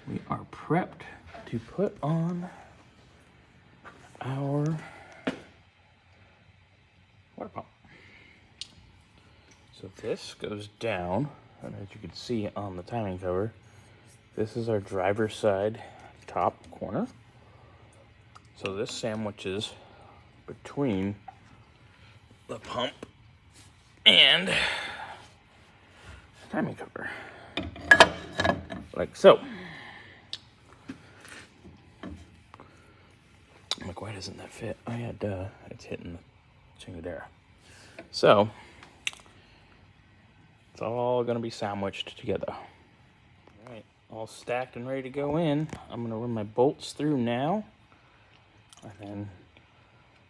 we are prepped to put on our water pump. So this goes down, and as you can see on the timing cover, this is our driver's side top corner. So this sandwiches between the pump and the timing cover, like so. I'm like, why doesn't that fit? Oh yeah, duh, it's hitting the chingadera. So it's all gonna be sandwiched together. All right, all stacked and ready to go in. I'm gonna run my bolts through now and then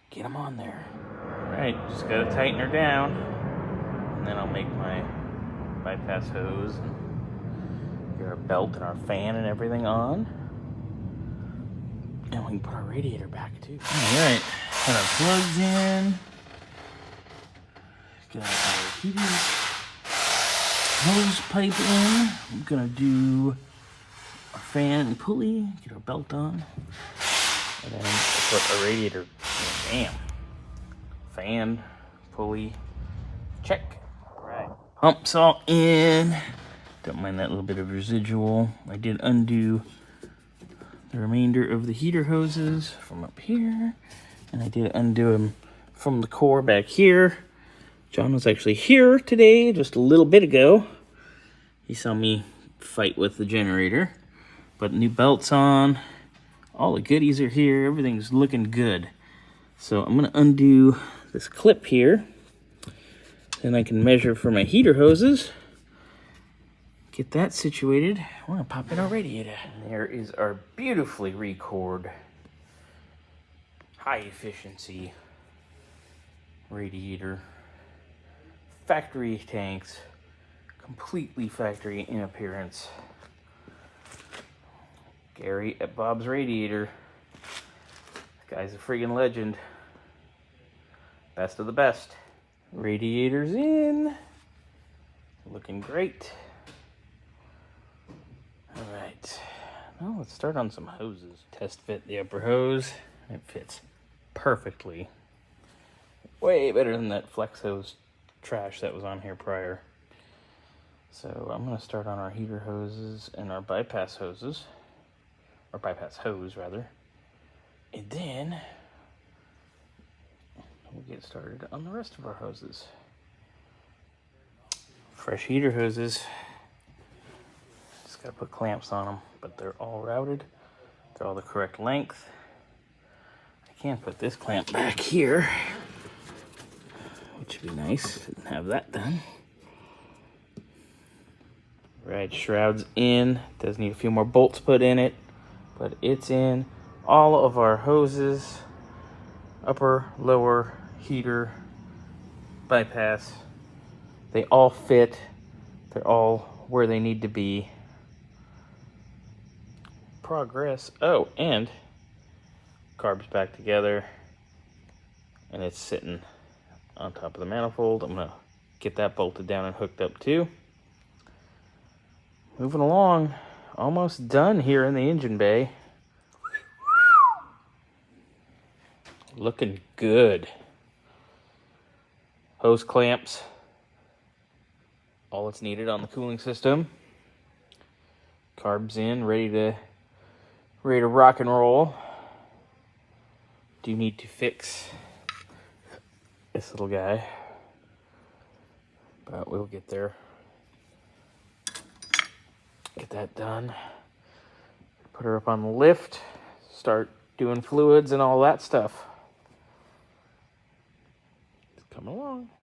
get them on there. All right, just gotta tighten her down, and then I'll make my bypass hose and get our belt and our fan and everything on. And we can put our radiator back too. All right, put our plugs in. Got our heater hose pipe in. I'm gonna do our fan and pulley, get our belt on, and then put a radiator. Bam. Fan, pulley, check. All right, pumps all in. Don't mind that little bit of residual. I did undo the remainder of the heater hoses from up here, and I did undo them from the core back here. John was actually here today, just a little bit ago. He saw me fight with the generator, but new belts on, all the goodies are here, everything's looking good. So I'm gonna undo this clip here, then I can measure for my heater hoses, get that situated. We're gonna pop in our radiator. And there is our beautifully recored, high efficiency radiator. Factory tanks, completely factory in appearance. Gary at Bob's Radiator. This guy's a friggin' legend. Best of the best. Radiator's in. Looking great. All right, now let's start on some hoses. Test fit the upper hose. It fits perfectly. Way better than that flex hose trash that was on here prior. So I'm gonna start on our heater hoses and our bypass hoses, or bypass hose rather, and then we'll get started on the rest of our hoses. Fresh heater hoses, just gotta put clamps on them, but they're all routed, they're all the correct length. I can put this clamp back here, which would be nice. Didn't have that done. Right, shroud's in. Does need a few more bolts put in it, but it's in. All of our hoses, upper, lower, heater, bypass, they all fit. They're all where they need to be. Progress. Oh, and carbs back together, and it's sitting on top of the manifold. I'm gonna get that bolted down and hooked up too. Moving along, almost done here in the engine bay. Looking good. Hose clamps, all that's needed on the cooling system. Carbs in, ready to rock and roll. Do need to fix this little guy, but we'll get there. Get that done. Put her up on the lift, start doing fluids and all that stuff. It's coming along.